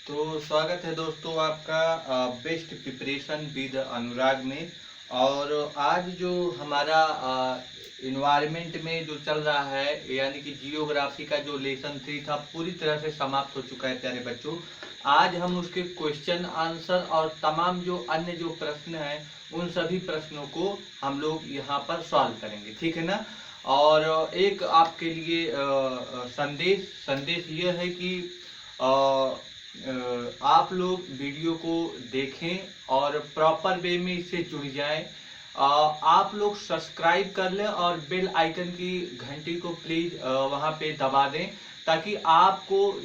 तो स्वागत है दोस्तों आपका बेस्ट प्रिपरेशन विद अनुराग में। और आज जो हमारा इन्वायरमेंट में जो चल रहा है यानी कि जियोग्राफी का जो लेसन 3 था पूरी तरह से समाप्त हो चुका है प्यारे बच्चों। आज हम उसके क्वेश्चन आंसर और तमाम जो अन्य जो प्रश्न हैं उन सभी प्रश्नों को हम लोग यहाँ पर सॉल्व करेंगे, ठीक है ना। और एक आपके लिए संदेश संदेश ये है कि आप लोग वीडियो को देखें और प्रॉपर वे में इससे जुड़ जाएं। आप लोग सब्सक्राइब कर लें और बेल आइकन की घंटी को प्लीज वहां पे दबा दें ताकि आपको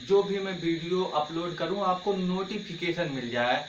जो भी मैं वीडियो अपलोड करूं आपको नोटिफिकेशन मिल जाए।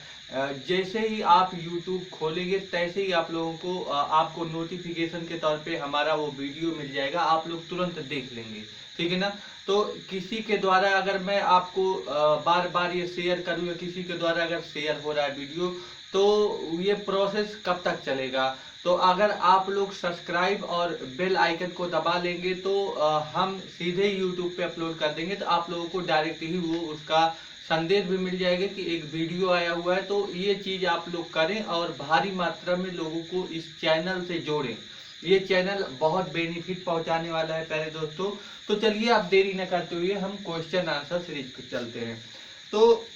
जैसे ही आप YouTube खोलेंगे तैसे ही आप लोगों को आपको नोटिफिकेशन के तौर पे हमारा वो वीडियो मिल जाएगा, आप लोग तुरंत देख लेंगे, ठीक है ना। तो किसी के द्वारा अगर मैं आपको बार बार ये शेयर करूँ या किसी के द्वारा अगर शेयर हो रहा है वीडियो तो ये प्रोसेस कब तक चलेगा। तो अगर आप लोग सब्सक्राइब और बेल आइकन को दबा लेंगे तो हम सीधे YouTube पे अपलोड कर देंगे, तो आप लोगों को डायरेक्ट ही वो उसका संदेश भी मिल जाएगा कि एक वीडियो आया हुआ है। तो ये चीज आप लोग करें और भारी मात्रा में लोगों को इस चैनल से जोड़ें। ये चैनल बहुत बेनिफिट पहुंचाने वाला है प्यारे दोस्तों। तो चलिए आप देरी न करते हुए हम क्वेश्चन आंसर सीरीज पे चलते हैं। तो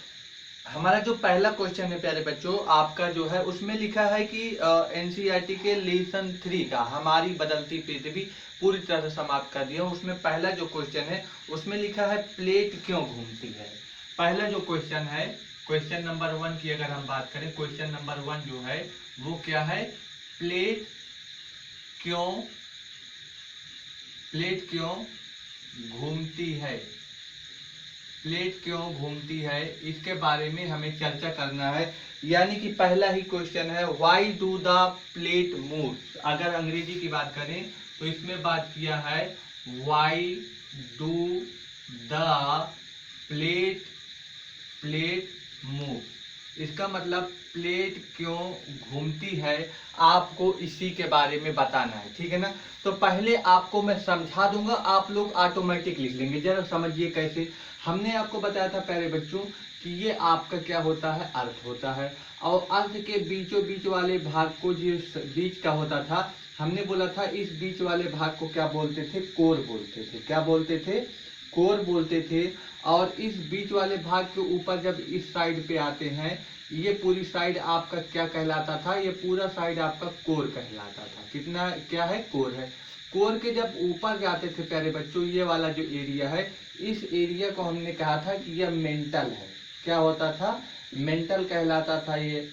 हमारा जो पहला क्वेश्चन है प्यारे बच्चों आपका जो है उसमें लिखा है कि एनसीईआरटी के लेसन 3 का हमारी बदलती पृथ्वी पूरी तरह से समाप्त कर दिया। उसमें पहला जो क्वेश्चन है उसमें लिखा है प्लेट क्यों घूमती है। पहला जो क्वेश्चन है, क्वेश्चन नंबर 1 की अगर हम बात करें, क्वेश्चन नंबर 1 जो है वो क्या है, प्लेट क्यों घूमती है। प्लेट क्यों घूमती है इसके बारे में हमें चर्चा करना है। यानी कि पहला ही क्वेश्चन है why do the plate move. अगर अंग्रेजी की बात करें तो इसमें बात किया है why do the plate move. इसका मतलब प्लेट क्यों घूमती है, आपको इसी के बारे में बताना है, ठीक है ना। तो पहले आपको मैं समझा दूंगा, आप लोग ऑटोमेटिक लिख लेंगे। जरा समझिए कैसे। हमने आपको बताया था प्यारे बच्चों कि ये आपका क्या होता है, अर्थ होता है। और अर्थ के बीचों बीच वाले भाग को जो बीच का होता था हमने बोला था इस बीच वाले भाग को क्या बोलते थे, कोर बोलते थे। क्या बोलते थे, कोर बोलते थे। और इस बीच वाले भाग के ऊपर जब इस साइड पे आते हैं ये पूरी साइड आपका क्या कहलाता था, ये पूरा साइड आपका कोर कहलाता था। कितना क्या है, कोर है। कोर के जब ऊपर जाते थे प्यारे बच्चों ये वाला जो एरिया है इस एरिया को हमने कहा था कि यह मेंटल है। क्या होता था, मेंटल कहलाता था, ये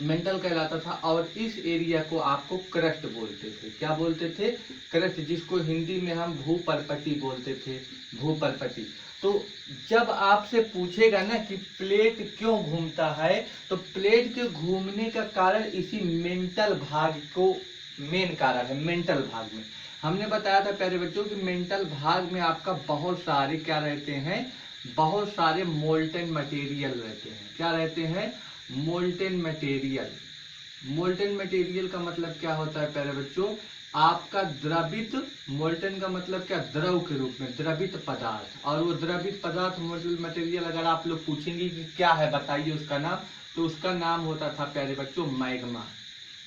मेंटल कहलाता था। और इस एरिया को आपको क्रस्ट बोलते थे। क्या बोलते थे, क्रस्ट, जिसको हिंदी में हम भूपर्पटी बोलते थे, भूपर्पटी। तो जब आपसे पूछेगा ना कि प्लेट क्यों घूमता है तो प्लेट के घूमने का कारण इसी मेंटल भाग को मेन कारण है। मेंटल भाग में हमने बताया था प्यारे बच्चों कि मेंटल भाग में आपका बहुत सारे क्या रहते हैं, बहुत सारे मोल्टेन मटेरियल रहते हैं। क्या रहते हैं, मोल्टेन मटेरियल। मोल्टेन मटेरियल का मतलब क्या होता है प्यारे बच्चों, आपका द्रवित, मोल्टेन का मतलब क्या, द्रव के रूप में, द्रवित पदार्थ। और वो द्रवित पदार्थ मोल्टेन मटेरियल अगर आप लोग पूछेंगे कि क्या है बताइए उसका नाम, तो उसका नाम होता था प्यारे बच्चों मैग्मा।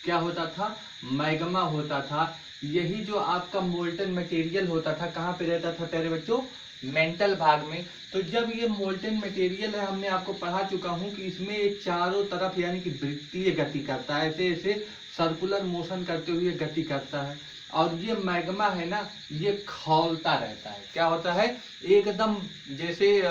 क्या होता था, मैग्मा होता था। यही जो आपका मोल्टेन मटेरियल होता था कहाँ पे रहता था प्यारे बच्चों, मेंटल भाग में। तो जब ये मोल्टेन मटेरियल है हमने आपको पढ़ा चुका हूं कि इसमें ये चारों तरफ यानी कि वृत्तीय गति करता है, ऐसे ऐसे सर्कुलर मोशन करते हुए गति करता है। और ये मैग्मा है ना ये खौलता रहता है। क्या होता है, एकदम जैसे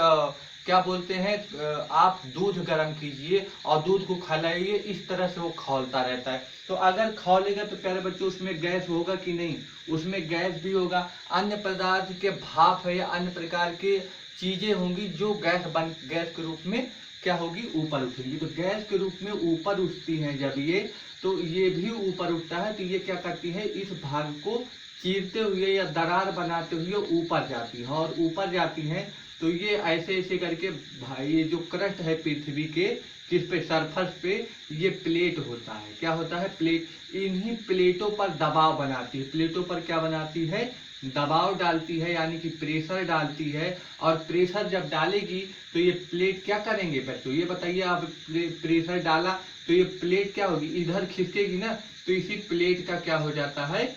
क्या बोलते हैं, आप दूध गर्म कीजिए और दूध को खौलाइए, इस तरह से वो खौलता रहता है। तो अगर खौलेगा तो प्यारे बच्चों उसमें गैस होगा कि नहीं, उसमें गैस भी होगा। अन्य पदार्थ के भाप है या अन्य प्रकार की चीजें होंगी जो गैस के रूप में क्या होगी, ऊपर उठेंगी। तो गैस के रूप में ऊपर उठती हैं जब ये, तो ये भी ऊपर उठता है। तो ये क्या करती है, इस भाग को चीरते हुए या दरार बनाते हुए ऊपर जाती है। और ऊपर जाती हैं तो ये ऐसे ऐसे करके भाई ये जो क्रस्ट है पृथ्वी के किस पे, सरफेस पे ये प्लेट होता है। क्या होता है? प्लेट। इन्हीं प्लेटों पर दबाव बनाती है। प्लेटों पर क्या बनाती है? दबाव डालती है, यानी कि प्रेशर डालती है। और प्रेशर जब डालेगी तो ये प्लेट क्या करेंगे बच्चों, ये बताइए आप। प्रेशर डाला तो ये प्लेट क्या होगी, इधर खिसकेगी ना, तो इसी प्लेट का क्या हो जाता है,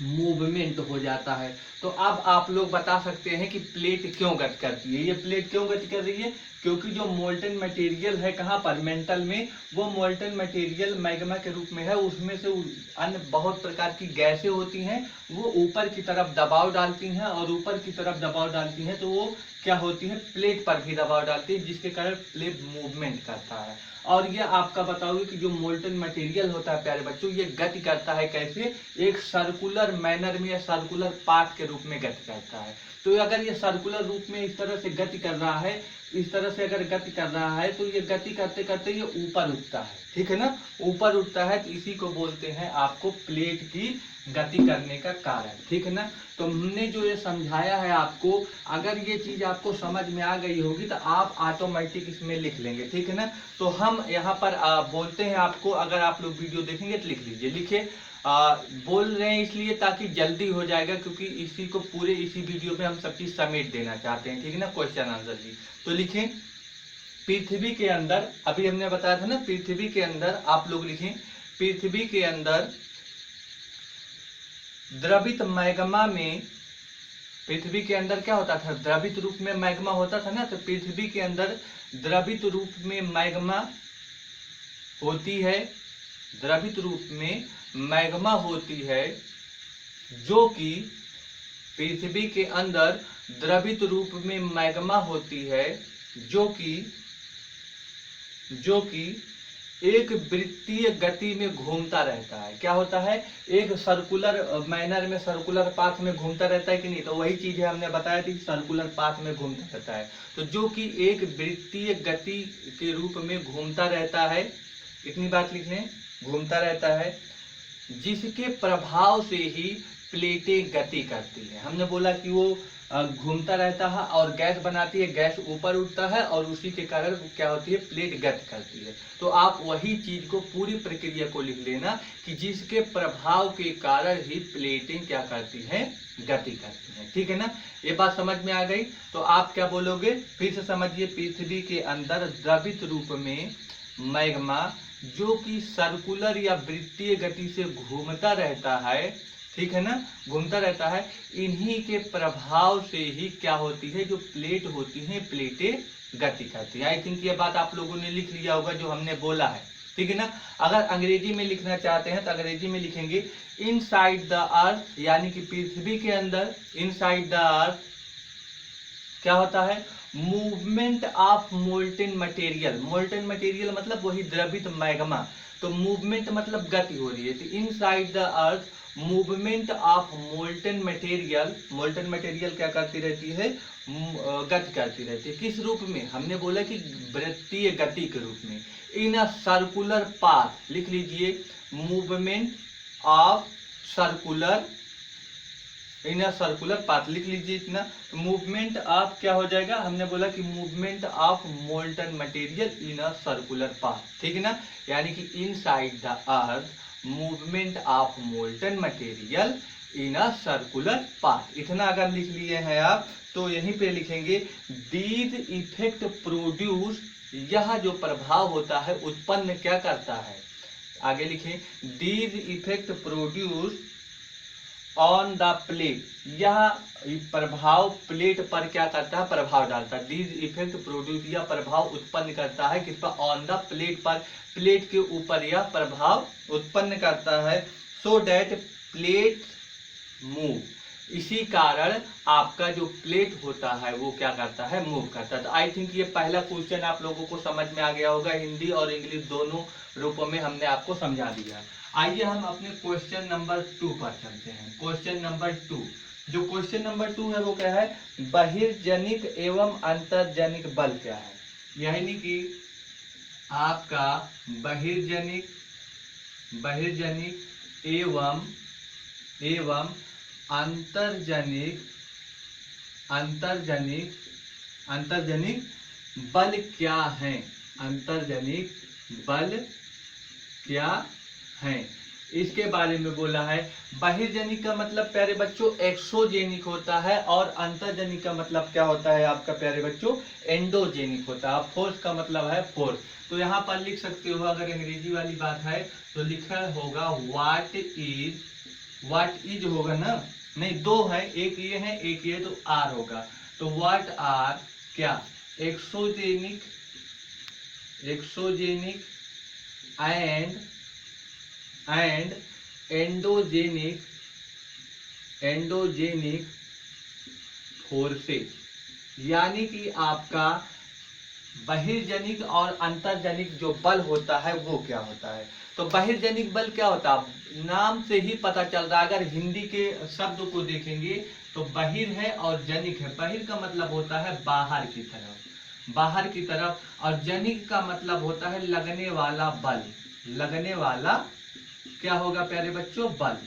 मूवमेंट हो जाता है। तो अब आप लोग बता सकते हैं कि प्लेट क्यों गति करती है। ये प्लेट क्यों गति कर रही है? क्योंकि जो मोल्टन मटेरियल है कहाँ पर, मेंटल में, वो मोल्टन मटेरियल मैग्मा के रूप में है। उसमें से अन्य बहुत प्रकार की गैसें होती हैं, वो ऊपर की तरफ दबाव डालती हैं, और ऊपर की तरफ दबाव डालती हैं तो वो क्या होती है, प्लेट पर भी दबाव डालती है, जिसके कारण प्लेट मूवमेंट करता है। और ये आपका बताओगे कि जो मोल्टन मटेरियल होता है प्यारे बच्चों, ये गति करता है कैसे, एक सर्कुलर मैनर में या सर्कुलर पाथ के रूप में गति करता है। तो अगर ये सर्कुलर रूप में इस तरह से गति कर रहा है, इस तरह से अगर गति कर रहा है, तो ये गति करते करते ये ऊपर उठता है, ठीक है ना, ऊपर उठता है। तो इसी को बोलते हैं आपको प्लेट की गति करने का कारण, ठीक है ना। तो हमने जो ये समझाया है आपको, अगर ये चीज आपको समझ में आ गई होगी तो आप ऑटोमेटिक इसमें लिख लेंगे, ठीक है ना। तो हम यहाँ पर बोलते हैं आपको, अगर आप लोग वीडियो देखेंगे तो लिख लीजिए, लिखिए। बोल रहे हैं इसलिए ताकि जल्दी हो जाएगा, क्योंकि इसी को पूरे इसी वीडियो में हम सब चीज समेट देना चाहते हैं, ठीक है ना, क्वेश्चन आंसर जी। तो लिखें, पृथ्वी के अंदर, अभी हमने बताया था ना, पृथ्वी के अंदर, आप लोग लिखें, पृथ्वी के अंदर द्रवित मैग्मा में, पृथ्वी के अंदर क्या होता था, द्रवित रूप में मैग्मा होता था ना। तो पृथ्वी के अंदर द्रवित रूप में मैग्मा होती है, द्रवित रूप में मैग्मा होती है, जो कि पृथ्वी के अंदर द्रवित रूप में मैग्मा होती है, जो कि एक वृत्तीय गति में घूमता रहता है। क्या होता है, एक सर्कुलर मैनर में, सर्कुलर पाथ में घूमता रहता है कि नहीं। तो वही चीज है, हमने बताया थी, सर्कुलर पाथ में घूमता रहता है। तो जो कि एक वृत्तीय गति के रूप में घूमता रहता है, इतनी बात लिख लें, घूमता रहता है, जिसके प्रभाव से ही प्लेटें गति करती है। हमने बोला कि वो घूमता रहता है और गैस बनाती है, गैस ऊपर उठता है, और उसी के कारण क्या होती है, प्लेट गति करती है। तो आप वही चीज को, पूरी प्रक्रिया को लिख लेना कि जिसके प्रभाव के कारण ही प्लेटें क्या करती हैं, गति करती हैं, ठीक है ना। ये बात समझ में आ गई। तो आप क्या बोलोगे, फिर से समझिए, पृथ्वी के अंदर द्रवित रूप में मैग्मा, जो कि सर्कुलर या वृत्तीय गति से घूमता रहता है, ठीक है ना, घूमता रहता है, इन्हीं के प्रभाव से ही क्या होती है, जो प्लेट होती है, प्लेटें गति करती है। आई थिंक ये बात आप लोगों ने लिख लिया होगा जो हमने बोला है, ठीक है ना। अगर अंग्रेजी में लिखना चाहते हैं तो अंग्रेजी में लिखेंगे, इनसाइड द अर्थ, यानी कि पृथ्वी के अंदर, इनसाइड द अर्थ क्या होता है, movement of molten material. Molten material मतलब वही द्रवित मैग्मा। तो मूवमेंट मतलब गति हो रही है। तो inside the earth movement of molten material, molten material क्या करती रहती है, गति करती रहती है। किस रूप में, हमने बोला कि वृत्तीय गति के रूप में। इन अ सर्कुलर पाथ, लिख लीजिए, movement of circular, in a circular path, लिख लीजिए इतना। मूवमेंट ऑफ क्या हो जाएगा, हमने बोला कि movement of molten material in a circular path, ठीक है ना, यानी कि inside the earth movement of molten material in a circular path. इतना अगर लिख लिए हैं आप, तो यहीं पे लिखेंगे, दीज इफेक्ट प्रोड्यूस, यह जो प्रभाव होता है उत्पन्न क्या करता है, आगे लिखें, these effect produce on the plate, यह प्रभाव प्लेट पर क्या करता है, प्रभाव डालता है। दीज इफेक्ट प्रोड्यूस, यह प्रभाव उत्पन्न करता है किस पर, ऑन द प्लेट पर, प्लेट के ऊपर यह प्रभाव उत्पन्न करता है। सो डैट प्लेट मूव, इसी कारण आपका जो प्लेट होता है वो क्या करता है, मूव करता है। तो आई थिंक ये पहला क्वेश्चन आप लोगों को समझ में आ गया होगा। हिंदी और इंग्लिश दोनों रूपों में हमने आपको समझा दिया। आइए हम अपने क्वेश्चन नंबर 2 पर चलते हैं। क्वेश्चन नंबर 2, जो क्वेश्चन नंबर 2 है वो क्या है, बहिर्जनिक एवं अंतर्जनिक बल क्या है, यानी कि आपका बहिर्जनिक एवं अंतर्जनिक अंतर्जनिक बल क्या है, अंतर्जनिक बल क्या है, इसके बारे में बोला है। बहिर्जनिक का मतलब प्यारे बच्चों एक्सोजेनिक होता है, और अंतर्जनिक का मतलब क्या होता है आपका प्यारे बच्चों, एंडोजेनिक होता है। फोर्स का मतलब है फोर्स। तो यहाँ पर लिख सकते हो, अगर अंग्रेजी वाली बात है तो लिखा होगा व्हाट इज होगा ना, नहीं दो है, एक ये है एक ये, तो आर होगा। तो व्हाट आर क्या, एक्सोजेनिक एंड एंडोजेनिक फोर्सेज। यानी कि आपका बहिर्जनिक और अंतर्जनिक जो बल होता है वो क्या होता है। तो बहिर्जनिक बल क्या होता है, नाम से ही पता चल रहा है। अगर हिंदी के शब्द को देखेंगे तो बहिर है और जनिक है। बहिर का मतलब होता है बाहर की तरफ, और जनिक का मतलब होता है लगने वाला बल, लगने वाला क्या होगा प्यारे बच्चों, बल।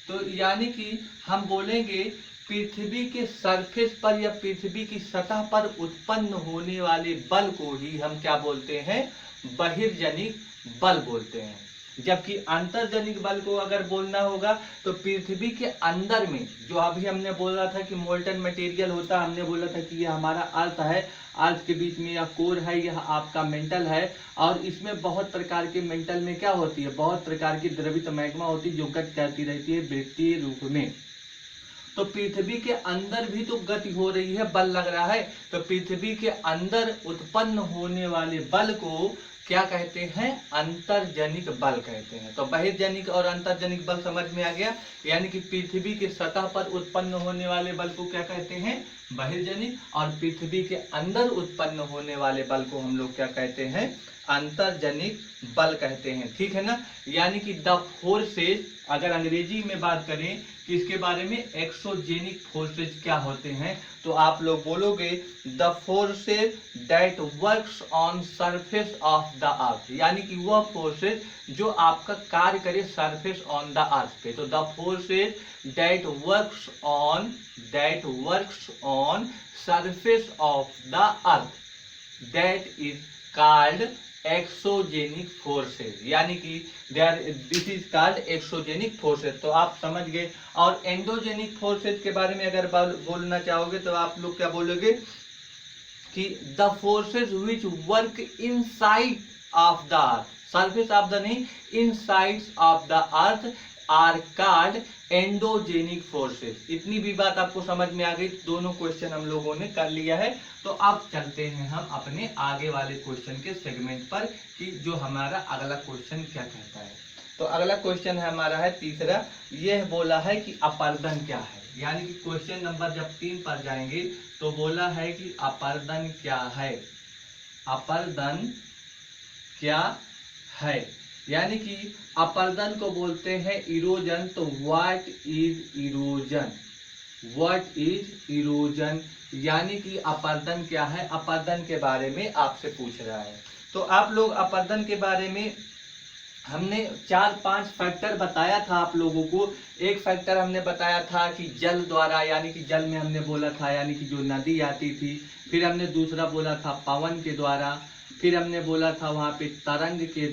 तो यानी कि हम बोलेंगे पृथ्वी के सरफेस पर या पृथ्वी की सतह पर उत्पन्न होने वाले बल को ही हम क्या बोलते हैं, बहिर्जनिक बल बोलते हैं। जबकि अंतर्जनिक बल को अगर बोलना होगा तो पृथ्वी के अंदर में, जो अभी हमने बोला था कि मोल्टन मटेरियल होता है, हमने बोला था कि ये हमारा अर्थ है, अर्थ के बीच में यह कोर है, यह आपका मेंटल है, और इसमें बहुत प्रकार के मेंटल में क्या होती है, बहुत प्रकार की द्रवित मैग्मा होती है जो गति करती रहती है वृत्तीय रूप में। तो पृथ्वी के अंदर भी तो गति हो रही है, बल लग रहा है। तो पृथ्वी के अंदर उत्पन्न होने वाले बल को क्या कहते हैं, अंतर्जनिक बल कहते हैं। तो बहिर्जनिक और अंतर्जनिक बल समझ में आ गया। यानी कि पृथ्वी के सतह पर उत्पन्न होने वाले बल को क्या कहते हैं, बहिर्जनिक, और पृथ्वी के अंदर उत्पन्न होने वाले बल को हम लोग क्या कहते हैं, अंतर्जनिक बल कहते हैं। ठीक है ना। यानी कि द फोर्सेज, अगर अंग्रेजी में बात करें कि इसके बारे में एक्सोजेनिक फोर्सेज क्या होते हैं, तो आप लोग बोलोगे the forces that works on surface of the अर्थ। यानी कि वह फोर्सेज जो आपका कार्य करे सरफेस ऑन द अर्थ पे। तो the forces that works on surface of the earth that is called exogenic forces. यानी कि this is called exogenic forces. तो आप समझ गए। और एंडोजेनिक फोर्सेज के बारे में अगर बोलना चाहोगे तो आप लोग क्या बोलोगे कि the forces which work inside of the earth, surface of the नहीं, inside of the earth are called endogenic forces. इतनी भी बात आपको समझ में आ गई। दोनों क्वेश्चन हम लोगों ने कर लिया है। तो अब चलते हैं हम अपने आगे वाले क्वेश्चन के सेगमेंट पर कि जो हमारा अगला क्वेश्चन क्या कहता है। तो अगला क्वेश्चन है हमारा है तीसरा। यह बोला है कि अपर्दन क्या है। यानी कि क्वेश्चन नंबर जब 3 पर जाएंगे तो बोला है कि अपर्दन क्या है, अपर्दन क्या है। यानी कि अपर्दन को बोलते हैं इरोजन। तो what is erosion, what is erosion, यानी कि अपर्दन क्या है, अपर्दन के बारे में आपसे पूछ रहा है। तो आप लोग अपर्दन के बारे में हमने 4-5 फैक्टर बताया था आप लोगों को। एक फैक्टर हमने बताया था कि जल द्वारा, यानी कि जल में हमने बोला था यानी कि जो नदी आती थी। फिर हमने दूसरा बोला था पवन के द्वारा। फिर हमने बोला था वहाँ पे तरंग के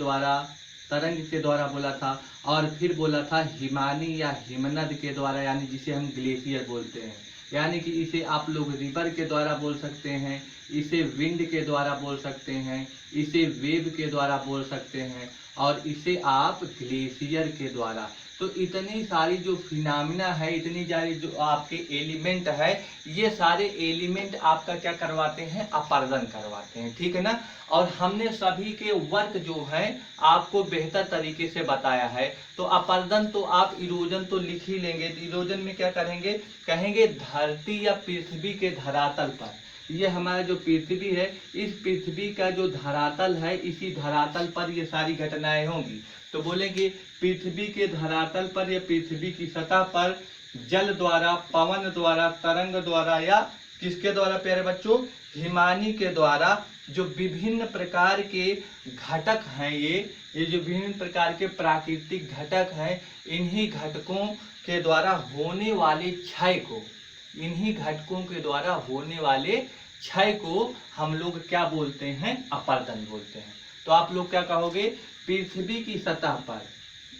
द्वारा बोला था। और फिर बोला था हिमानी या हिमनद के द्वारा, यानी जिसे हम ग्लेशियर बोलते हैं। यानी कि इसे आप लोग रिवर के द्वारा बोल सकते हैं, इसे विंड के द्वारा बोल सकते हैं, इसे वेव के द्वारा बोल सकते हैं, और इसे आप ग्लेशियर के द्वारा। तो इतनी सारी जो फिनोमिना है, इतनी सारी जो आपके एलिमेंट है, ये सारे एलिमेंट आपका क्या करवाते हैं, अपर्दन करवाते हैं। ठीक है ना। और हमने सभी के वर्क जो है आपको बेहतर तरीके से बताया है। तो अपर्दन तो आप इरोजन तो लिख ही लेंगे। इरोजन में क्या करेंगे, कहेंगे धरती या पृथ्वी के धरातल पर, ये हमारा जो पृथ्वी है, इस पृथ्वी का जो धरातल है, इसी धरातल पर ये सारी घटनाएं होंगी। तो बोलेंगे पृथ्वी के धरातल पर या पृथ्वी की सतह पर जल द्वारा, पवन द्वारा, तरंग द्वारा, या किसके द्वारा प्यारे बच्चों, हिमानी के द्वारा जो विभिन्न प्रकार के घटक हैं, ये जो विभिन्न प्रकार के प्राकृतिक घटक हैं, इन्हीं घटकों के द्वारा होने वाले क्षय को, इन्हीं घटकों के द्वारा होने वाले क्षय को हम लोग क्या बोलते हैं, अपर्दन बोलते हैं। तो आप लोग क्या कहोगे, पृथ्वी की सतह पर,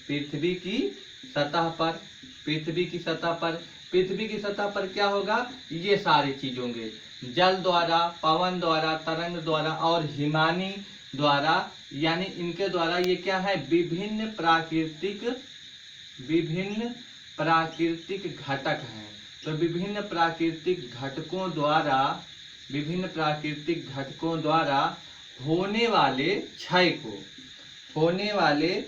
पृथ्वी की सतह पर, पृथ्वी की सतह पर, पृथ्वी की सतह पर क्या होगा, ये सारी चीज होंगे, जल द्वारा, पवन द्वारा, तरंग द्वारा और हिमानी द्वारा, यानी इनके द्वारा ये क्या है, विभिन्न प्राकृतिक घटक हैं। तो विभिन्न प्राकृतिक घटकों द्वारा होने वाले क्षय को, होने वाले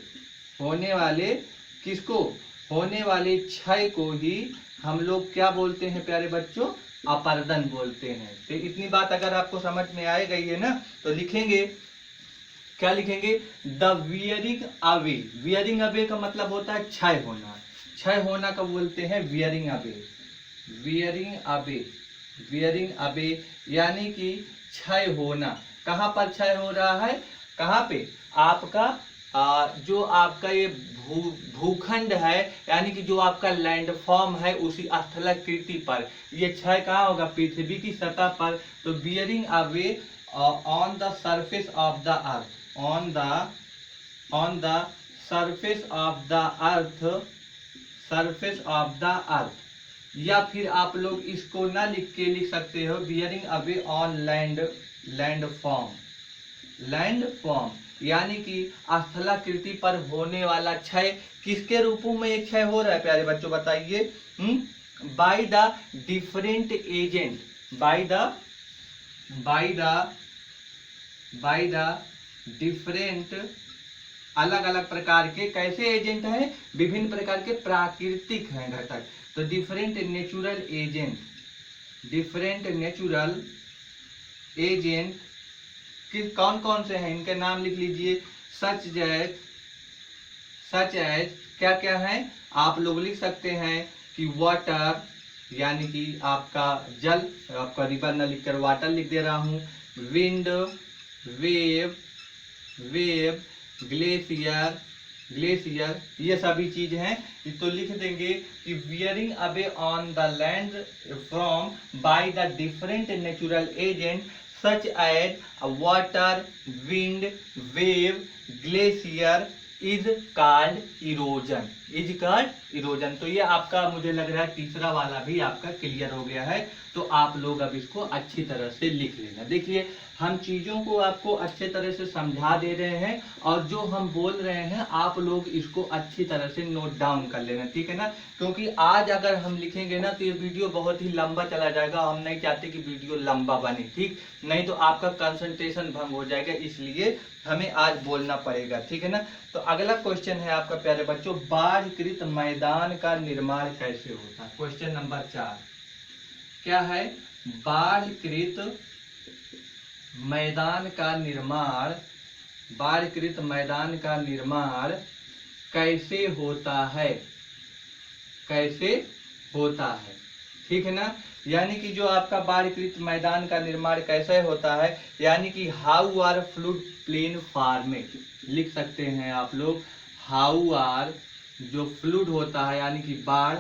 किसको, होने वाले क्षय को ही हम लोग क्या बोलते हैं प्यारे बच्चों, अपर्दन बोलते हैं। तो इतनी बात अगर आपको समझ में आ गई है ना, तो लिखेंगे, क्या लिखेंगे, the wearing away. Wearing away का मतलब होता है क्षय होना। क्षय होना का बोलते हैं wearing away, wearing away, wearing away यानी कि क्षय होना। कहाँ पर क्षय हो रहा है, कहाँ पे, आपका जो आपका ये भूखंड है, यानी कि जो आपका लैंडफॉर्म है उसी स्थलाकृति पर ये क्षय कहाँ होगा, पृथ्वी की सतह पर। तो bearing away on the surface of the earth, on the surface of the earth, surface of the अर्थ। या फिर आप लोग इसको ना लिख के लिख सकते हो bearing away on landform, landform यानी कि स्थलाकृति पर होने वाला क्षय। किसके रूपों में एक क्षय हो रहा है प्यारे बच्चों, बताइए, by the different agent, by the different, अलग अलग प्रकार के कैसे एजेंट हैं, विभिन्न प्रकार के प्राकृतिक हैं घटक। तो different natural agent, different natural agent कौन कौन से हैं, इनके नाम लिख लीजिए। सच एज क्या क्या है, आप लोग लिख सकते हैं कि वाटर यानी कि आपका जल, आपका रिवर न लिखकर वाटर लिख दे रहा हूँ। विंड, वेव, ग्लेशियर, ये सभी चीज हैं। तो लिख देंगे कि wearing away on the land from by the different natural agent such as water, wind, wave, glacier is called erosion, is called erosion। तो ये आपका मुझे लग रहा है तीसरा वाला भी आपका क्लियर हो गया है। तो आप लोग अब इसको अच्छी तरह से लिख लेना। देखिए हम चीजों को आपको अच्छे तरह से समझा दे रहे हैं और जो हम बोल रहे हैं आप लोग इसको अच्छी तरह से नोट डाउन कर लेना, ठीक है ना। क्योंकि आज अगर हम लिखेंगे ना तो ये वीडियो बहुत ही लंबा चला जाएगा, हम नहीं चाहते कि वीडियो लंबा बने, ठीक, नहीं तो आपका कंसंट्रेशन भंग हो जाएगा, इसलिए हमें आज बोलना पड़ेगा, ठीक है ना। तो अगला क्वेश्चन है आपका प्यारे बच्चों, बाढ़कृत मैदान का निर्माण कैसे होता है। क्वेश्चन नंबर 4 क्या है, बाढ़कृत मैदान का निर्माण, बाढ़कृत मैदान का निर्माण कैसे होता है, कैसे होता है, ठीक है ना। यानी कि जो आपका बाढ़कृत मैदान का निर्माण कैसे होता है, यानी कि how are flood plain formed, लिख सकते हैं आप लोग, हाउ आर जो फ्लूड होता है यानी कि बाढ़,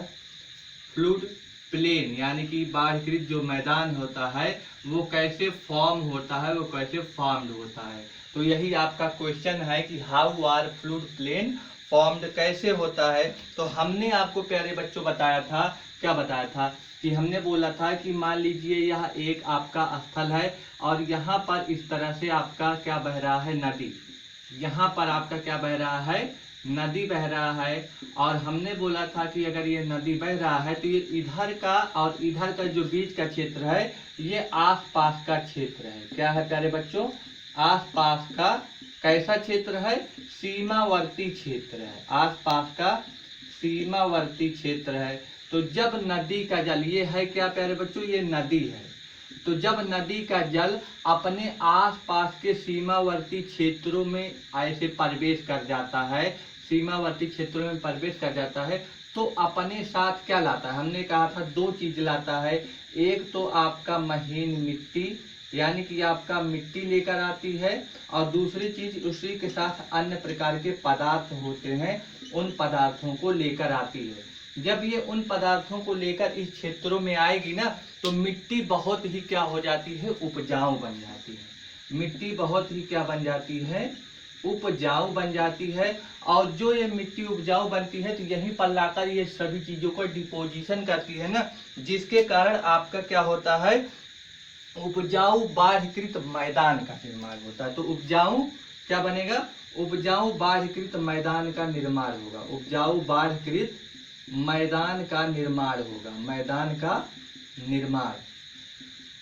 फ्लूड प्लेन यानी कि बाढ़कृत जो मैदान होता है वो कैसे फॉर्म होता है, वो कैसे फॉर्म्ड होता है। तो यही आपका क्वेश्चन है कि how are flood plain formed, कैसे होता है। तो हमने आपको प्यारे बच्चों बताया था, क्या बताया था कि हमने बोला था कि मान लीजिए यह एक आपका स्थल है और यहाँ पर इस तरह से आपका क्या बह रहा है, नदी, यहाँ पर आपका क्या बह रहा है, नदी बह रहा है। और हमने बोला था कि अगर ये नदी बह रहा है तो ये इधर का और इधर का जो बीच का क्षेत्र है ये आसपास का क्षेत्र है। क्या है प्यारे बच्चों, आसपास का कैसा क्षेत्र है, सीमावर्ती क्षेत्र है, आसपास का सीमावर्ती क्षेत्र है। तो जब नदी का जल, ये है क्या प्यारे बच्चों, ये नदी है, तो जब नदी का जल अपने आसपास के सीमावर्ती क्षेत्रों में ऐसे प्रवेश कर जाता है, सीमावर्ती क्षेत्रों में प्रवेश कर जाता है, तो अपने साथ क्या लाता है, हमने कहा था दो चीज लाता है। एक तो आपका महीन मिट्टी यानी कि आपका मिट्टी लेकर आती है, और दूसरी चीज उसी के साथ अन्य प्रकार के पदार्थ होते हैं, उन पदार्थों को लेकर आती है। जब ये उन पदार्थों को लेकर इस क्षेत्रों में आएगी ना, तो मिट्टी बहुत ही क्या हो जाती है, उपजाऊ बन जाती है। मिट्टी बहुत ही क्या बन जाती है, उपजाऊ बन जाती है। और जो ये मिट्टी उपजाऊ बनती है तो यहीं पर लाकर ये सभी चीजों को डिपोजिशन करती है ना, जिसके कारण आपका क्या होता है, उपजाऊ बाढ़कृत मैदान का निर्माण होता है। तो उपजाऊ क्या बनेगा, उपजाऊ बाढ़कृत मैदान का निर्माण होगा, उपजाऊ बाढ़कृत मैदान का निर्माण होगा, मैदान का निर्माण।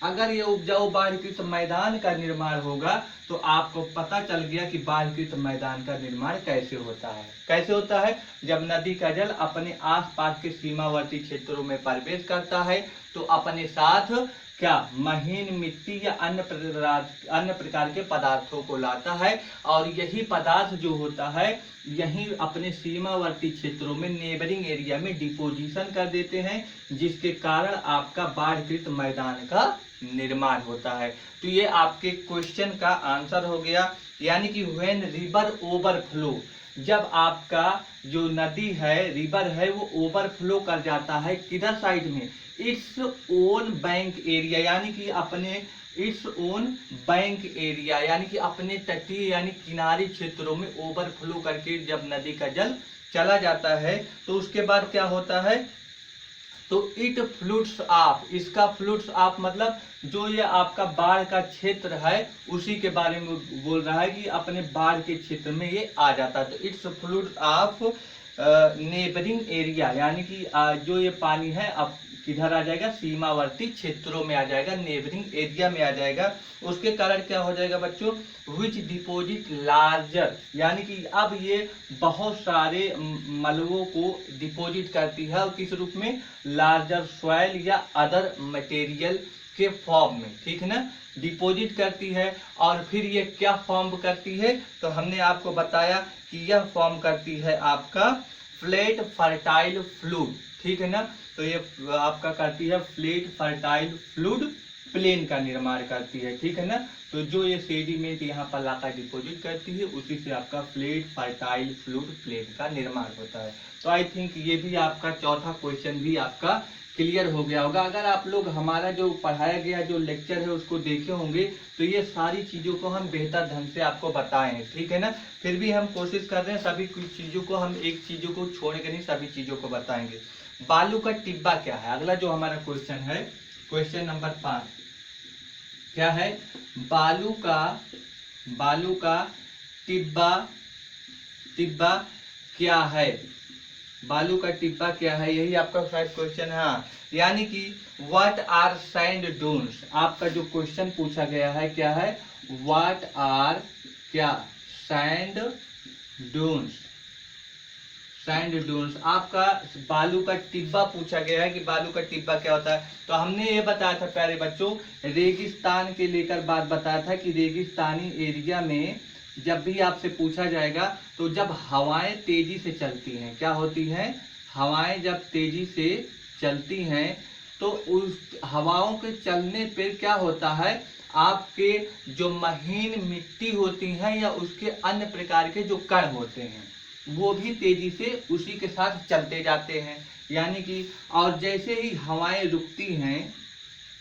अगर ये उपजाऊ बाढ़कृत मैदान का निर्माण होगा तो आपको पता चल गया कि बाढ़कृत मैदान का निर्माण कैसे होता है। कैसे होता है, जब नदी का जल अपने आसपास के सीमावर्ती क्षेत्रों में प्रवेश करता है तो अपने साथ क्या, महीन मिट्टी या अन्य प्रकार के पदार्थों को लाता है, और यही पदार्थ जो होता है यही अपने सीमावर्ती क्षेत्रों में, नेबरिंग एरिया में डिपोजिशन कर देते हैं, जिसके कारण आपका बाढ़कृत मैदान का निर्माण होता है। तो ये आपके क्वेश्चन का आंसर हो गया। यानी कि व्हेन रिवर ओवरफ्लो, जब आपका जो नदी है, रिवर है, वो ओवरफ्लो कर जाता है किधर साइड में, इट्स ओन बैंक एरिया, यानी कि अपने इट्स ओन बैंक एरिया, यानी कि अपने तटीय यानी किनारी क्षेत्रों में ओवरफ्लो करके जब नदी का जल चला जाता है तो उसके बाद क्या होता है, तो इट फ्लूट्स ऑफ, इसका फ्लूट्स ऑफ मतलब जो ये आपका बाढ़ का क्षेत्र है उसी के बारे में बोल रहा है कि अपने बाढ़ के क्षेत्र में ये आ जाता है। तो it's flutes of neighbouring area, यानी कि जो ये पानी है अब किधर आ जाएगा, सीमावर्ती क्षेत्रों में आ जाएगा, नेबरिंग एरिया में आ जाएगा। उसके कारण क्या हो जाएगा बच्चों, विच डिपोजिट लार्जर, यानी कि अब ये बहुत सारे मलबों को डिपोजिट करती है, और किस रूप में, लार्जर सॉइल या अदर मटेरियल के फॉर्म में, ठीक है ना, डिपोजिट करती है। और फिर ये क्या फॉर्म करती है, तो हमने आपको बताया कि यह फॉर्म करती है आपका फ्लैट फर्टाइल फ्लूड, ठीक है ना। तो ये आपका करती है फ्लैट फर्टाइल फ्लूड प्लेन का निर्माण करती है, ठीक है ना। तो जो ये सेडिमेंट यहाँ पर लाकर डिपोजिट करती है उसी से आपका फ्लैट फर्टाइल फ्लूड प्लेन का निर्माण होता है। तो आई थिंक ये भी आपका चौथा क्वेश्चन भी आपका क्लियर हो गया होगा। अगर आप लोग हमारा जो पढ़ाया गया जो लेक्चर है उसको देखे होंगे तो ये सारी चीज़ों को हम बेहतर ढंग से आपको बताए हैं, ठीक है ना। फिर भी हम कोशिश कर रहे हैं सभी कुछ चीज़ों को, हम एक चीज़ों को छोड़ के नहीं सभी चीज़ों को बताएंगे। बालू का टिब्बा क्या है, अगला जो हमारा क्वेश्चन है, क्वेश्चन नंबर 5 क्या है, बालू का टिब्बा क्या है, बालू का टिब्बा क्या है, यही आपका शायद क्वेश्चन है। हाँ, यानी कि व्हाट आर सैंड डून्स, आपका जो क्वेश्चन पूछा गया है क्या है, व्हाट आर क्या, सैंड डून्स, सैंड डून्स। आपका बालू का टिब्बा पूछा गया है कि बालू का टिब्बा क्या होता है। तो हमने ये बताया था प्यारे बच्चों, रेगिस्तान के लेकर बात बताया था कि रेगिस्तानी एरिया में जब भी आपसे पूछा जाएगा तो जब हवाएं तेजी से चलती हैं, क्या होती हैं, हवाएं जब तेजी से चलती हैं तो उस हवाओं के चलने पर क्या होता है, आपके जो महीन मिट्टी होती हैं या उसके अन्य प्रकार के जो कण होते हैं वो भी तेजी से उसी के साथ चलते जाते हैं। यानी कि और जैसे ही हवाएं रुकती हैं,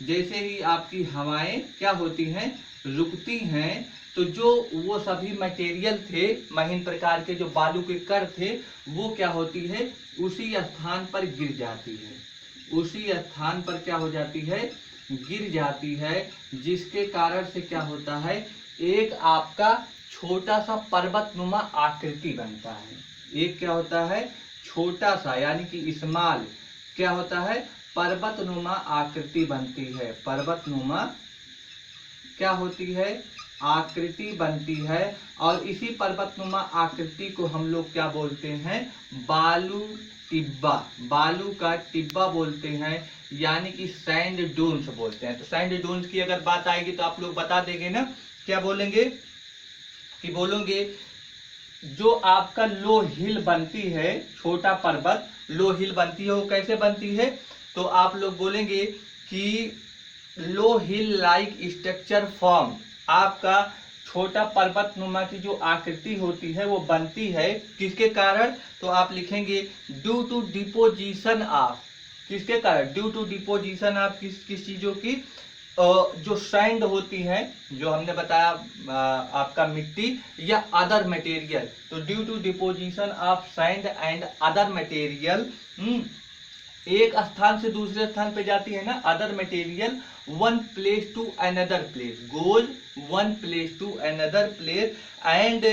जैसे ही आपकी हवाएं क्या होती हैं, रुकती हैं, तो जो वो सभी मटेरियल थे, महीन प्रकार के जो बालू के कण थे, वो क्या होती है, उसी स्थान पर गिर जाती है, उसी स्थान पर क्या हो जाती है, गिर जाती है, जिसके कारण से क्या होता है, एक आपका छोटा सा पर्वतनुमा आकृति बनता है। एक क्या होता है, छोटा सा यानी कि स्मॉल क्या होता है, पर्वतनुमा आकृति बनती है, पर्वतनुमा क्या होती है, आकृति बनती है। और इसी पर्वतनुमा आकृति को हम लोग क्या बोलते हैं, बालू टिब्बा, बालू का टिब्बा बोलते हैं, यानी कि सैंड डून्स बोलते हैं। तो सैंड डून्स की अगर बात आएगी तो आप लोग बता देंगे ना, क्या बोलेंगे कि बोलोगे जो आपका लो हिल बनती है, छोटा पर्वत लो हिल बनती है, वो कैसे बनती है, तो आप लोग बोलेंगे कि लो हिल लाइक स्ट्रक्चर फॉर्म, आपका छोटा पर्वत नुमा की जो आकृति होती है वो बनती है किसके कारण? तो आप लिखेंगे ड्यू टू डिपोजिशन ऑफ, किसके कारण? ड्यू टू डिपोजिशन ऑफ किस चीजों की? जो सैंड होती है, जो हमने बताया आपका मिट्टी या अदर मटेरियल। तो due to deposition of sand and other material, एक स्थान से दूसरे स्थान पे जाती है ना other material, one place to another place, goes one place to another place and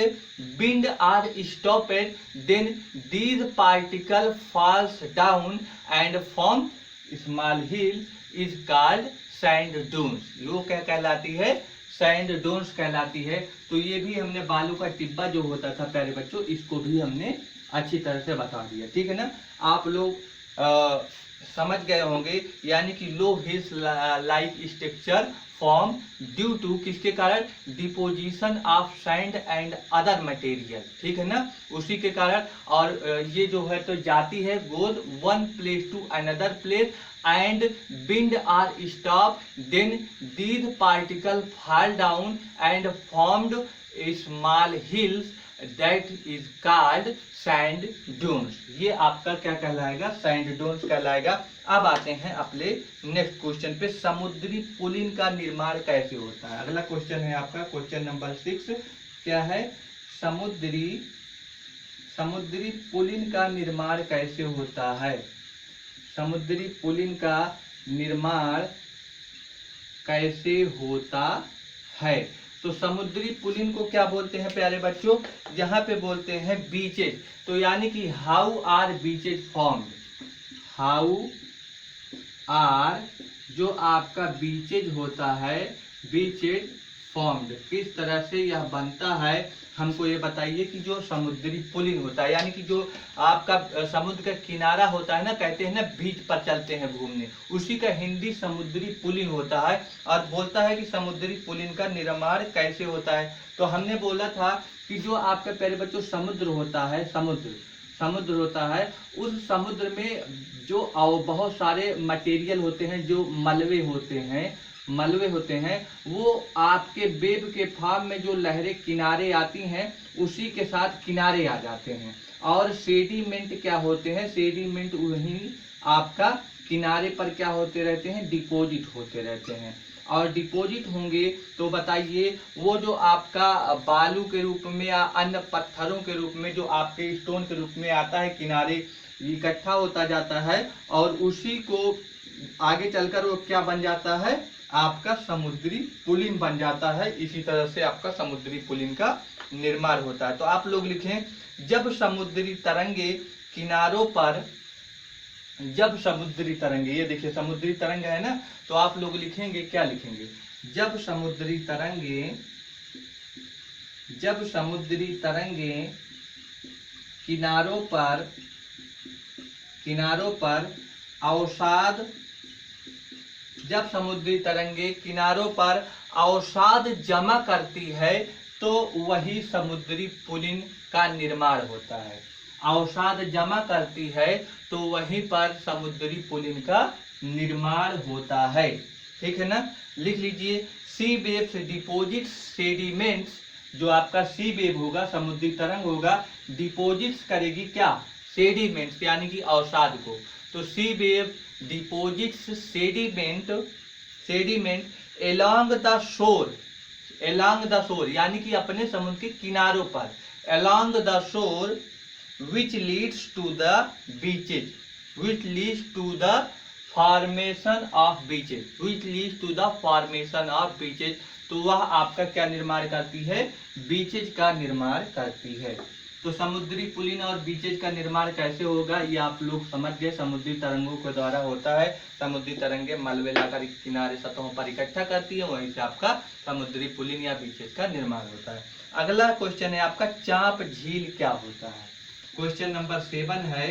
wind are stopped, then these particle falls down and form small hill is called sand dunes. वो क्या कहलाती है? सैंड डून्स कहलाती है। तो ये भी हमने बालू का टिब्बा जो होता था प्यारे बच्चों, इसको भी हमने अच्छी तरह से बता दिया, ठीक है ना। आप लोग समझ गए होंगे, यानी कि low hills like structure form due to किसके कारण? Deposition of sand and other material, ठीक है ना, उसी के कारण। और ये जो है तो जाती है goes one place to another place and wind are stop, then these particle fall down and formed small hills that is called sand dunes. ये आपका क्या कहलाएगा? सैंड डून्स कहलाएगा। अब आते हैं अपने नेक्स्ट क्वेश्चन पे, समुद्री पुलिन का निर्माण कैसे होता है। अगला क्वेश्चन है आपका क्वेश्चन नंबर 6। क्या है? समुद्री पुलिन का निर्माण कैसे होता है? समुद्री पुलिन का निर्माण कैसे होता है? तो समुद्री पुलिन को क्या बोलते हैं प्यारे बच्चों? यहाँ पे बोलते हैं बीचेज। तो यानी कि how are beaches formed, how are जो आपका बीचेज होता है, बीचेज फॉर्म्ड, किस तरह से यह बनता है, हमको ये बताइए। कि जो समुद्री पुलिन होता है, यानी कि जो आपका समुद्र का किनारा होता है ना, कहते हैं ना बीच पर चलते हैं घूमने, उसी का हिंदी समुद्री पुलिन होता है। और बोलता है कि समुद्री पुलिन का निर्माण कैसे होता है। तो हमने बोला था कि जो आपके प्यारे बच्चों समुद्र होता है, समुद्र होता है, उस समुद्र में जो बहुत सारे मटेरियल होते हैं, जो मलबे होते हैं, वो आपके वेव के फॉर्म में जो लहरें किनारे आती हैं, उसी के साथ किनारे आ जाते हैं। और सेडिमेंट क्या होते हैं? सेडिमेंट वही आपका किनारे पर क्या होते रहते हैं? डिपॉजिट होते रहते हैं। और डिपॉजिट होंगे तो बताइए, वो जो आपका बालू के रूप में या अन्य पत्थरों के रूप में जो आपके स्टोन के रूप में आता है, किनारे इकट्ठा होता जाता है, और उसी को आगे चलकर वो क्या बन जाता है? आपका समुद्री पुलिन बन जाता है। इसी तरह से आपका समुद्री पुलिन का निर्माण होता है। तो आप लोग लिखें, जब समुद्री तरंगे किनारों पर, जब समुद्री तरंगे, ये देखिए समुद्री तरंग है ना, तो आप लोग लिखेंगे, क्या लिखेंगे? जब समुद्री तरंगे किनारों पर अवसाद, जब समुद्री तरंगे किनारों पर अवसाद जमा करती है, तो वही समुद्री पुलिन का निर्माण होता है। अवसाद जमा करती है तो वहीं पर समुद्री पुलिन का निर्माण होता है, ठीक है ना। लिख लीजिए, सी वेव्स डिपोजिट सेडिमेंट्स, जो आपका सी वेव होगा, समुद्री तरंग होगा, डिपोजिट्स करेगी क्या? सेडिमेंट्स, यानी कि अवसाद को। तो sea wave deposits sediment along the shore, यानी कि अपने समुद्र के किनारों पर, along the shore which leads to the formation of beaches, तो वह आपका क्या निर्माण करती है? बीचेज का निर्माण करती है। तो समुद्री पुलिन और बीचेज का निर्माण कैसे होगा, ये आप लोग समझ गए। समुद्री तरंगों के द्वारा होता है। समुद्री तरंगे मलबे लाकर किनारे सतहों पर इकट्ठा करती है, वहीं से आपका समुद्री पुलिन या बीचेज का निर्माण होता है। अगला क्वेश्चन है आपका, चांप झील क्या होता है? क्वेश्चन नंबर 7 है,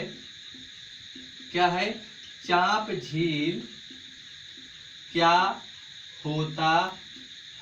क्या है? चांप झील क्या होता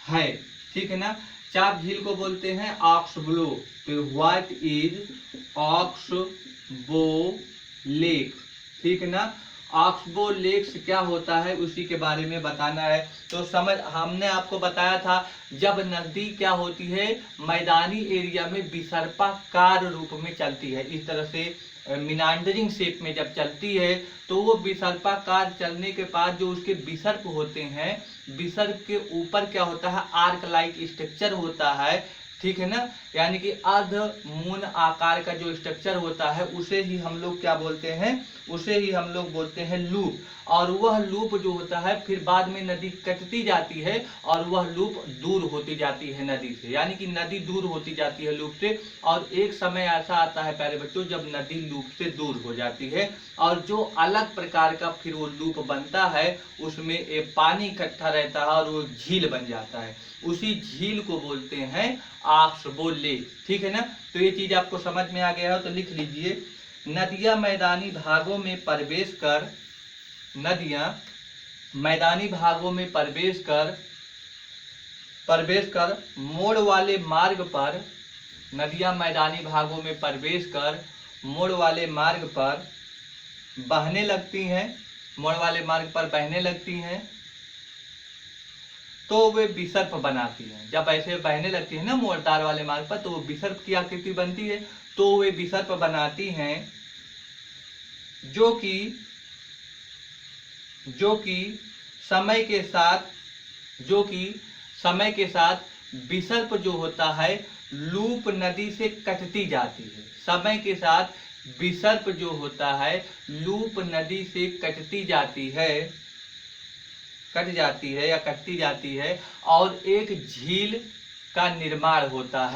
है, ठीक है ना। चांप झील को बोलते हैं ऑक्सबो। तो व्हाट इज ऑक्सबो लेक, ठीक है ना। ऑक्सबो लेक्स क्या होता है उसी के बारे में बताना है। तो समझ, हमने आपको बताया था जब नदी क्या होती है मैदानी एरिया में विसर्पाकार रूप में चलती है, इस तरह से मिनांडरिंग शेप में जब चलती है तो वो विसर्पाकार चलने के बाद जो उसके विसर्प होते हैं, विसर्प के ऊपर क्या होता है आर्क लाइक स्ट्रक्चर होता है, ठीक है ना, यानी कि अर्ध मून आकार का जो स्ट्रक्चर होता है उसे ही हम लोग क्या बोलते हैं, उसे ही हम लोग बोलते हैं लूप। और वह लूप जो होता है फिर बाद में नदी कटती जाती है और वह लूप दूर होती जाती है नदी से, यानी कि नदी दूर होती जाती है लूप से। और एक समय ऐसा आता है प्यारे बच्चों जब नदी लूप से दूर हो जाती है और जो अलग प्रकार का फिर वो लूप बनता है उसमें एक पानी इकट्ठा रहता है और वो झील बन जाता है, उसी झील को बोलते हैं ऑक्सबो लेक, ठीक है ना। तो ये चीज आपको समझ में आ गया है तो लिख लीजिए, नदियां मैदानी भागों में प्रवेश कर, नदियां मैदानी भागों में प्रवेश कर मोड़ वाले मार्ग पर, नदियां मैदानी भागों में प्रवेश कर मोड़ वाले मार्ग पर बहने लगती हैं, मोड़ वाले मार्ग पर बहने लगती हैं तो वे विसर्प बनाती हैं। जब ऐसे बहने लगती है ना मोड़दार वाले मार्ग पर तो वो विसर्प की आकृति बनती है, तो वे विसर्प बनाती हैं जो कि समय के साथ विसर्प जो होता है लूप नदी से कटती जाती है, समय के साथ विसर्प जो होता है लूप नदी से कटती जाती है और एक झील का निर्माण होता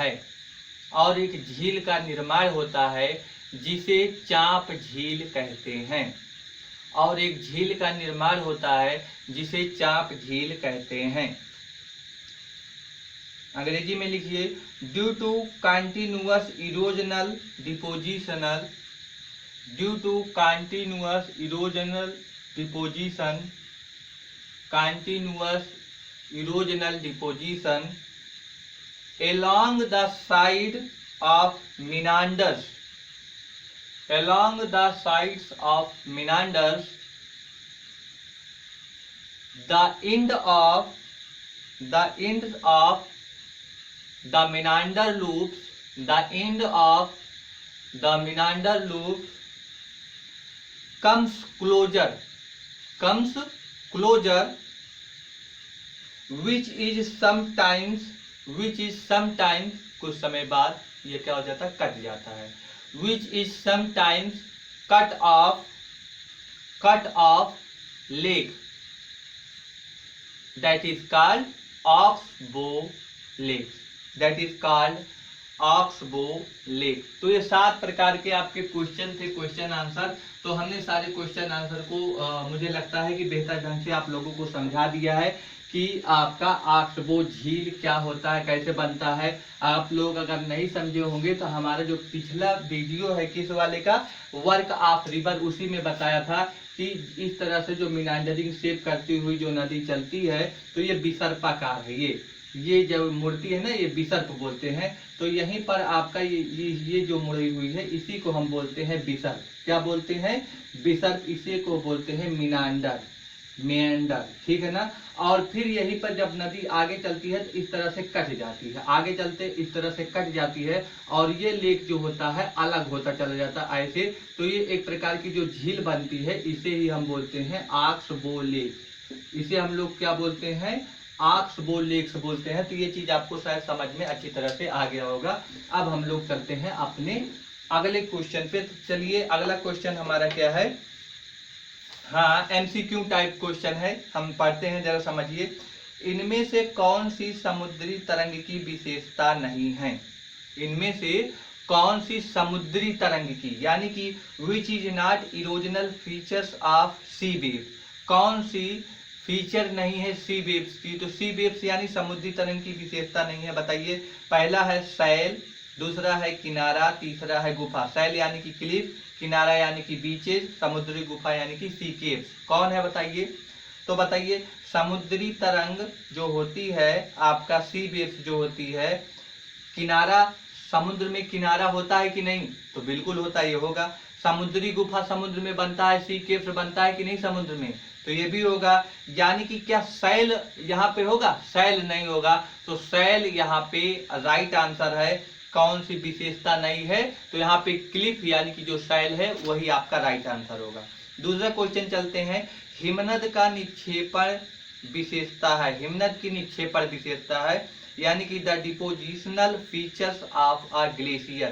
है, जिसे चाप झील कहते हैं, और एक झील का निर्माण होता है जिसे चाप झील कहते हैं। अंग्रेजी में लिखिए, due to continuous erosional deposition along the sides of meanders, the end of the meander loops comes closer, which is sometimes कुछ समय बाद ये क्या हो जाता है कट जाता है, which is sometimes cut off lake, that is called oxbow lake, तो ये 7 प्रकार के आपके क्वेश्चन थे, क्वेश्चन आंसर। तो हमने सारे क्वेश्चन आंसर को मुझे लगता है कि बेहतर ढंग से आप लोगों को समझा दिया है कि आपका ऑक्सबो झील क्या होता है, कैसे बनता है। आप लोग अगर नहीं समझे होंगे तो हमारा जो पिछला वीडियो है किस वाले का, वर्क ऑफ रिवर, उसी में बताया था कि इस तरह से जो मिनांडरिंग शेप करती हुई जो नदी चलती है तो ये विसर्पाकार है, ये जो मूर्ति है ना ये विसर्प बोलते हैं। तो यहीं पर आपका ये जो मुड़ी हुई है इसी को हम बोलते हैं विसर्प। क्या बोलते हैं? विसर्प। इसी को बोलते हैं मेंडर, ठीक है ना। और फिर यहीं पर जब नदी आगे चलती है तो इस तरह से कट जाती है, आगे चलते इस तरह से कट जाती है और ये लेक जो होता है अलग होता चला जाता है ऐसे। तो ये एक प्रकार की जो झील बनती है इसे ही हम बोलते हैं ऑक्सबो लेक। इसे हम लोग क्या बोलते हैं? ऑक्सबो लेक्स बोलते हैं। तो ये चीज आपको शायद समझ में अच्छी तरह से आ गया होगा। अब हम लोग चलते हैं अपने अगले क्वेश्चन पे। चलिए अगला क्वेश्चन हमारा क्या है? हाँ, एमसीक्यू टाइप क्वेश्चन है, हम पढ़ते हैं, जरा समझिए। इनमें से कौन सी समुद्री तरंग की विशेषता नहीं है? इनमें से कौन सी समुद्री तरंग की, यानी कि which is not erosional features of sea wave, कौन सी फीचर नहीं है सी वेव्स की? तो सी वेव्स यानी समुद्री तरंग की विशेषता नहीं है, बताइए। पहला है सैल, दूसरा है किनारा, तीसरा है गुफा। सैल यानी कि क्लिफ, किनारा यानी कि बीचेज, समुद्री गुफा यानी कि सी केव्स। कौन है बताइए? तो बताइए, समुद्री तरंग जो होती है आपका सी वेव्स जो होती है, किनारा, समुद्र में किनारा होता है कि नहीं? तो बिल्कुल होता ही होगा। समुद्री गुफा समुद्र में बनता है, सी केव्स बनता है कि नहीं समुद्र में, तो ये भी होगा। यानी कि क्या शैल यहाँ पे होगा, शैल नहीं होगा, तो शैल यहाँ पे राइट आंसर है। कौन सी विशेषता नहीं है, तो यहाँ पे क्लिफ यानी कि जो शैल है वही आपका राइट आंसर होगा। दूसरा क्वेश्चन चलते हैं, हिमनद का निक्षेपण विशेषता है, हिमनद की निक्षेपण विशेषता है यानी कि the depositional features of a glacier.